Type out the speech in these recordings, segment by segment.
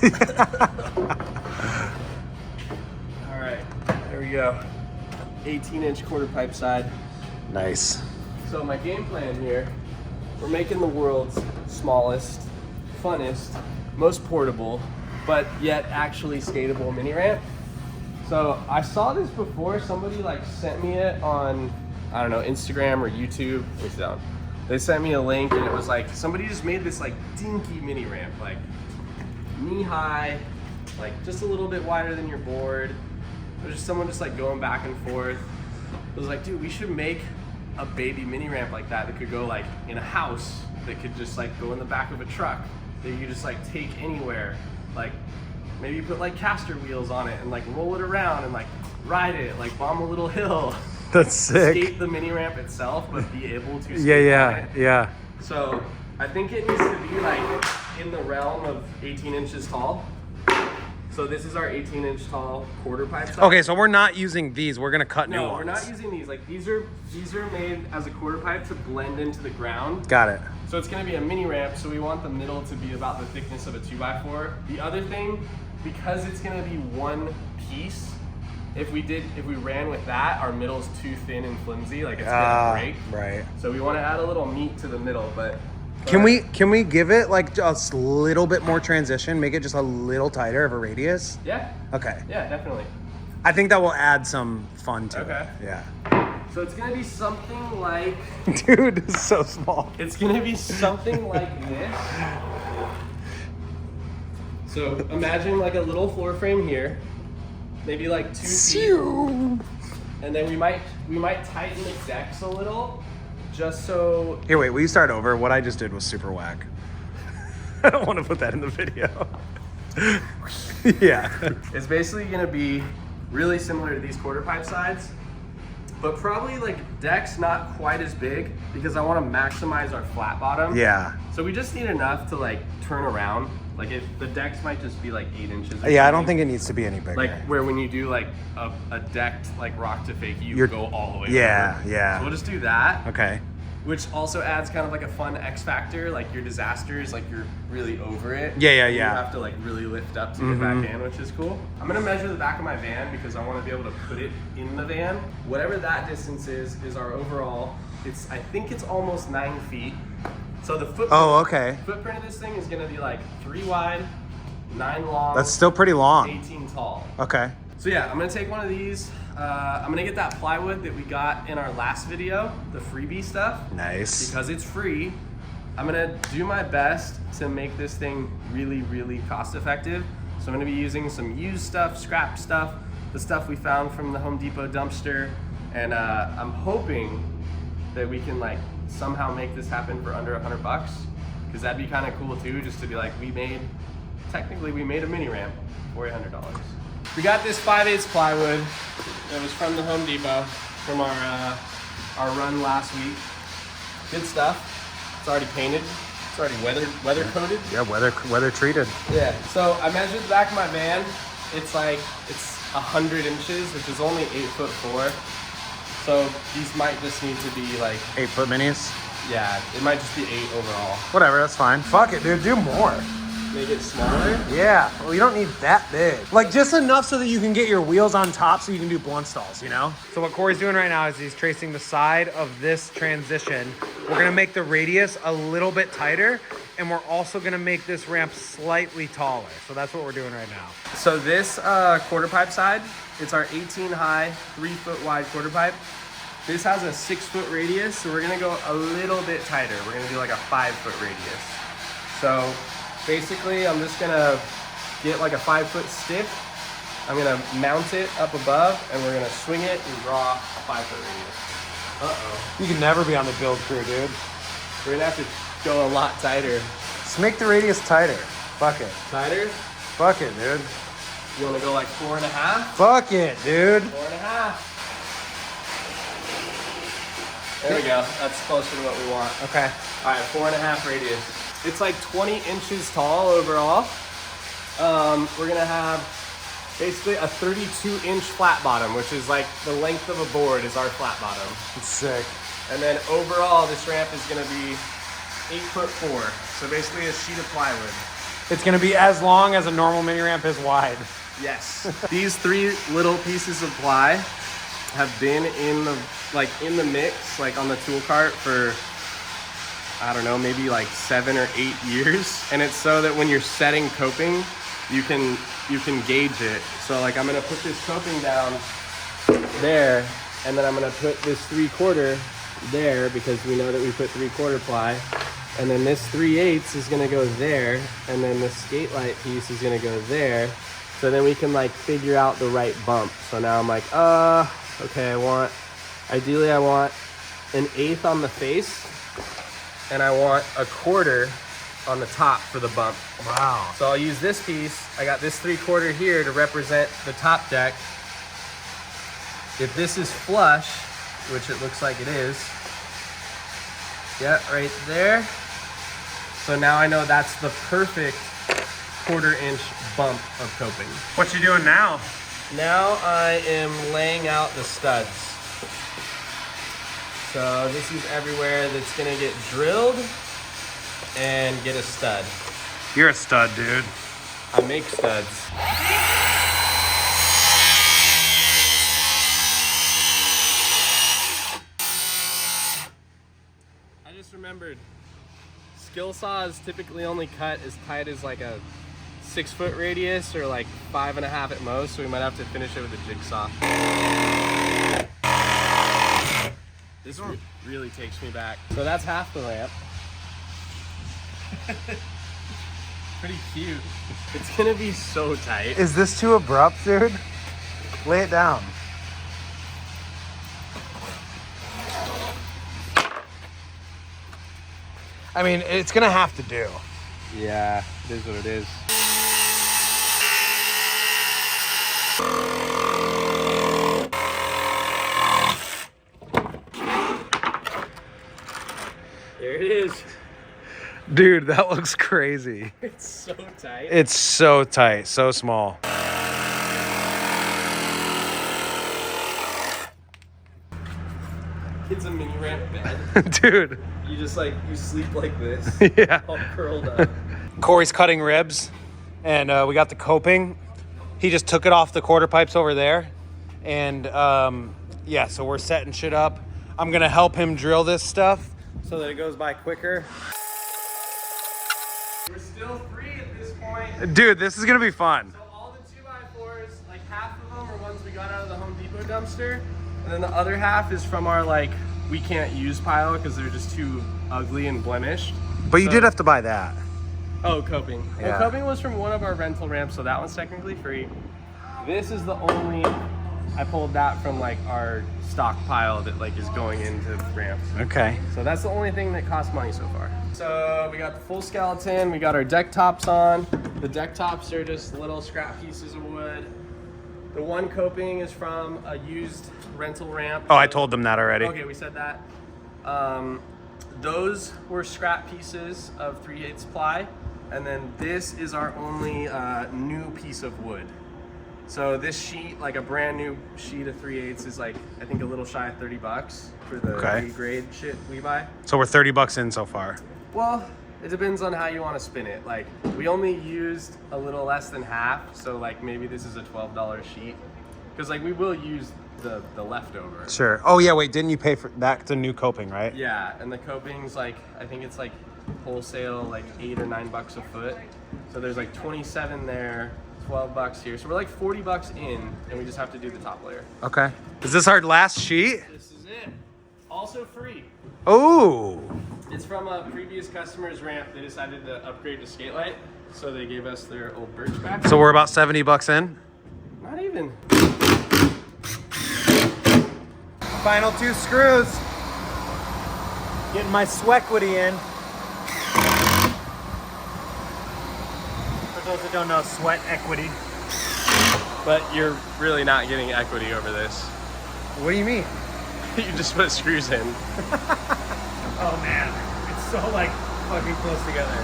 All right, there we go. 18-inch quarter pipe side. Nice. So my game plan here, we're making the world's smallest, funnest, most portable, but yet actually skatable mini ramp. So I saw this before. Somebody like sent me it on, I don't know, Instagram or YouTube. What's down? They sent me a link and it was like somebody just made this like dinky mini ramp, like knee high, like just a little bit wider than your board. It was just someone just like going back and forth. It was like, dude, we should make a baby mini ramp like that could go like in a house, that could just like go in the back of a truck, that you could just like take anywhere. Like maybe put like caster wheels on it and like roll it around and like ride it, like bomb a little hill. That's sick. Skate the mini ramp itself, but be able to skate Yeah, on it. yeah. So I think it needs to be like in the realm of 18 inches tall. So this is our 18-inch tall quarter pipe size. Okay, so we're not using these. We're gonna cut new ones. No, we're not using these. Like these are made as a quarter pipe to blend into the ground. Got it. So it's gonna be a mini ramp, so we want the middle to be about the thickness of a 2x4. The other thing, because it's gonna be one piece, if we ran with that, our middle's too thin and flimsy, like it's gonna break. Right. So we wanna add a little meat to the middle, but Can we give it like just a little bit more transition? Make it just a little tighter of a radius? yeah. Okay. Yeah, definitely. I think that will add some fun to Okay. it. Yeah. So it's gonna be something like, Dude, it's so small. it's gonna be something like this. So imagine like a little floor frame here, maybe like 2 feet, and then we might tighten the decks a little, just so. Here, wait, will you start over? What I just did was super whack. I don't want to put that in the video. Yeah. It's basically gonna be really similar to these quarter pipe sides, but probably like decks not quite as big because I want to maximize our flat bottom. Yeah. So we just need enough to like turn around. Like if the decks might just be like 8 inches. Or Yeah, I don't something. think it needs to be any bigger. Like where when you do like a decked like rock to fakie, you You're- go all the way Yeah, over. yeah. So we'll just do that, Okay. which also adds kind of like a fun X factor. Like your disasters, like you're really over it. Yeah, yeah, And yeah. You have to like really lift up to get back in, which is cool. I'm gonna measure the back of my van because I want to be able to put it in the van. Whatever that distance is our overall. I think it's almost 9 feet. So the footprint. Oh, okay. Footprint of this thing is gonna be like 3 wide, 9 long. That's still pretty long. 18 tall. Okay. So yeah, I'm gonna take one of these. I'm gonna get that plywood that we got in our last video, the freebie stuff, Nice. because it's free. I'm gonna do my best to make this thing really, really cost effective. So I'm gonna be using some used stuff, scrap stuff, the stuff we found from the Home Depot dumpster, and I'm hoping that we can like somehow make this happen for under $100, because that'd be kind of cool too, just to be like, technically we made a mini ramp for $100. We got this 5/8 plywood that was from the Home Depot from our run last week. Good stuff. It's already painted. It's already weather coated. Yeah, weather treated. Yeah. So I measured the back of my van. It's 100 inches, which is only 8'4". So these might just need to be like, 8-foot minis. yeah, it might just be 8 overall. Whatever, that's fine. Fuck it, dude. Do more. Make it smaller. Yeah. Well, you don't need that big. Like just enough so that you can get your wheels on top so you can do blunt stalls, you know? So what Corey's doing right now is he's tracing the side of this transition. We're gonna make the radius a little bit tighter, and we're also gonna make this ramp slightly taller. So that's what we're doing right now. So this quarter pipe side, it's our 18 high, 3 foot wide quarter pipe. This has a 6 foot radius, so we're gonna go a little bit tighter. We're gonna do like a 5 foot radius. So basically, I'm just gonna get like a 5 foot stick. I'm gonna mount it up above, and we're gonna swing it and draw a 5 foot radius. Uh-oh. You can never be on the build crew, dude. We're gonna have to go a lot tighter. Just make the radius tighter. Fuck it. Tighter? Fuck it, dude. You wanna go like 4.5? Fuck it, dude. 4.5. There we go. That's closer to what we want. Okay. All right, 4.5 radius. It's like 20 inches tall overall. We're gonna have basically a 32-inch flat bottom, which is like the length of a board is our flat bottom. It's sick. And then overall, this ramp is gonna be 8'4". So basically a sheet of plywood. It's gonna be as long as a normal mini ramp is wide. Yes. These 3 little pieces of ply have been in the mix, like on the tool cart for, I don't know, maybe like 7 or 8 years. And it's so that when you're setting coping, you can gauge it. So like I'm gonna put this coping down there, and then I'm gonna put this 3/4 there because we know that we put 3/4 ply. And then this 3/8 is gonna go there, and then the skate light piece is gonna go there. So then we can like figure out the right bump. So now I'm like, okay, ideally I want an 1/8 on the face, and I want a 1/4 on the top for the bump. Wow. So I'll use this piece. I got this 3/4 here to represent the top deck. If this is flush, which it looks like it is, yeah, right there. So now I know that's the perfect 1/4 inch bump of coping. What you doing now? Now I am laying out the studs. So this is everywhere that's gonna get drilled and get a stud. You're a stud, dude. I make studs. I just remembered, skill saws typically only cut as tight as like a 6-foot radius or like 5.5 at most, so we might have to finish it with a jigsaw. This really takes me back. So that's half the ramp. Pretty cute. It's gonna be so tight. Is this too abrupt, dude? Lay it down. I mean, it's gonna have to do. Yeah, it is what it is. There it is. Dude, that looks crazy. It's so tight. It's so tight, so small. It's a mini ramp bed. Dude. You just like, you sleep like this. Yeah. All curled up. Corey's cutting ribs, and we got the coping. He just took it off the quarter pipes over there. And yeah, so we're setting shit up. I'm gonna help him drill this stuff so that it goes by quicker. We're still 3 at this point. Dude, this is gonna be fun. So all the 2x4s, like half of them are ones we got out of the Home Depot dumpster. And then the other half is from our like, we can't use pile because they're just too ugly and blemished. But you did have to buy that. Oh, coping. Yeah. Well, coping was from one of our rental ramps, so that one's technically free. This is the only, I pulled that from like our stockpile that like is going into ramps. Okay. So that's the only thing that cost money so far. So we got the full skeleton, we got our deck tops on. The deck tops are just little scrap pieces of wood. The one coping is from a used rental ramp. Oh, I told them that already. Okay, we said that. Those were scrap pieces of 3/8 ply. And then this is our only new piece of wood. So this sheet, like a brand new sheet of 3/8 is like, I think a little shy of $30 for the Okay. grade shit we buy. So we're 30 bucks in so far. Well, it depends on how you want to spin it. Like, we only used a little less than half, so like maybe this is a $12 sheet. Because like we will use the leftover. Sure. Oh yeah, wait, didn't you pay for that? The new coping, right? Yeah, and the coping's like, I think it's like wholesale, like $8 or $9 a foot. So there's like 27 there, 12 bucks here. So we're like 40 bucks in, and we just have to do the top layer. Okay. Is this our last sheet? This is it. Also free. Oh. It's from a previous customer's ramp. They decided to upgrade to skate light, so they gave us their old birch back. So we're about 70 bucks in? Not even. Final 2 screws. Getting my Swequity in. For those that don't know, sweat equity. But you're really not getting equity over this. What do you mean? You just put screws in. Oh man, it's so like fucking close together.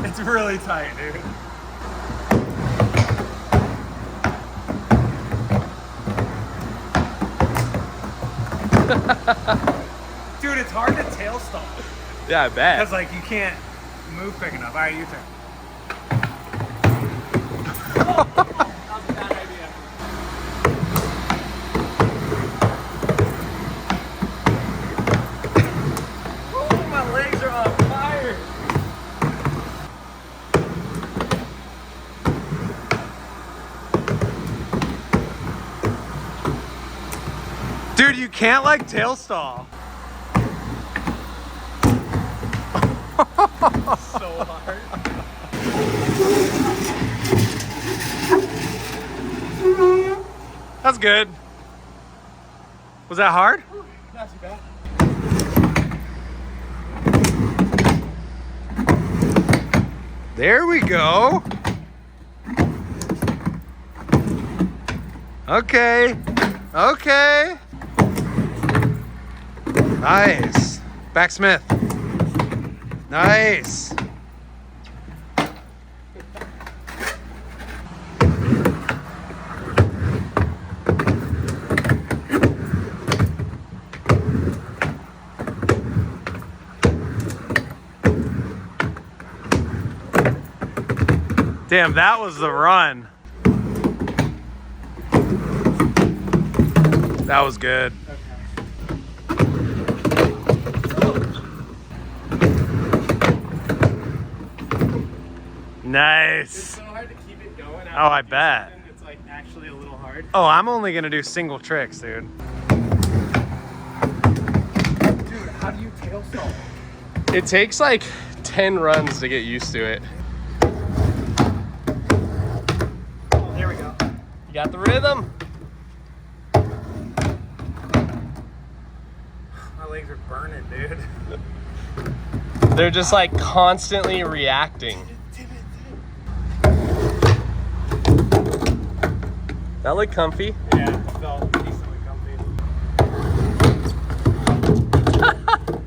It's really tight, dude. Dude, it's hard to tail stall. Yeah, I bet. Because, like, you can't move quick enough. All right, your turn. That was a bad idea. Oh, my legs are on fire. Dude, you can't, like, tail stall. So hard. That's good. Was that hard? Not too bad. There we go. Okay. Okay. Nice. Backsmith. Nice. Damn, that was the run. That was good. Nice. It's so hard to keep it going. Oh, I bet. It's like actually a little hard. Oh, I'm only gonna do single tricks, dude. Dude, how do you tail stall? It takes like 10 runs to get used to it. Oh, there we go. You got the rhythm. My legs are burning, dude. They're just like constantly reacting. That looked comfy. Yeah, it felt decently comfy.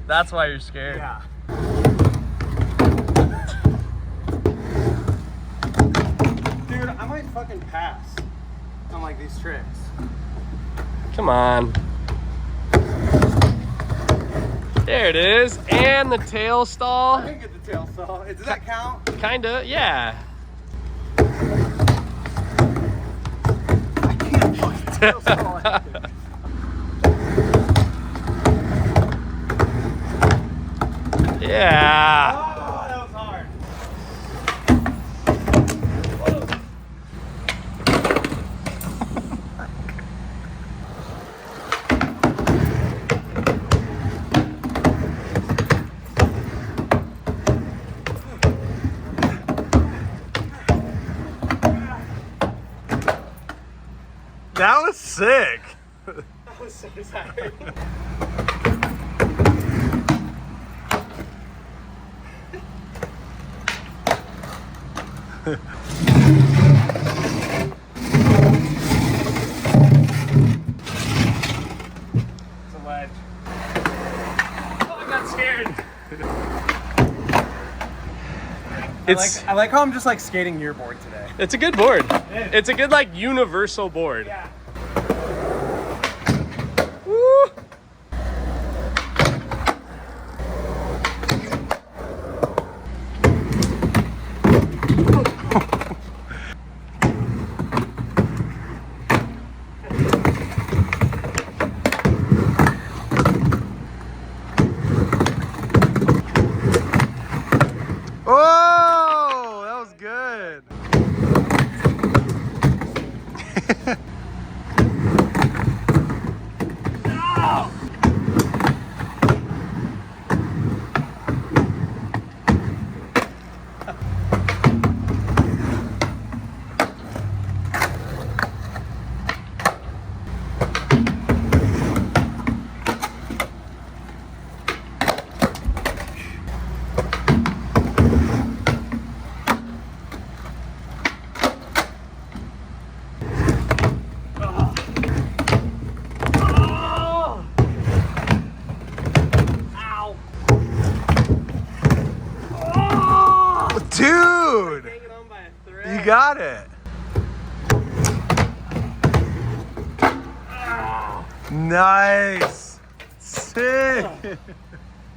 That's why you're scared. Yeah. Dude, I might fucking pass on like these tricks. Come on. There it is. And the tail I stall. didn't get the tail stall. Does that count? Kinda, yeah. I can't fucking tail stall anything. Yeah. Oh, that was hard. That was sick. That was so tired. It's a ledge. Oh, I got scared. I like how I'm just like skating your board today. It's a good board. is. It's a good like universal board. Yeah. Woo. Oh, that was good. Dude, Hanging on by a thread. you got it. Nice. Sick.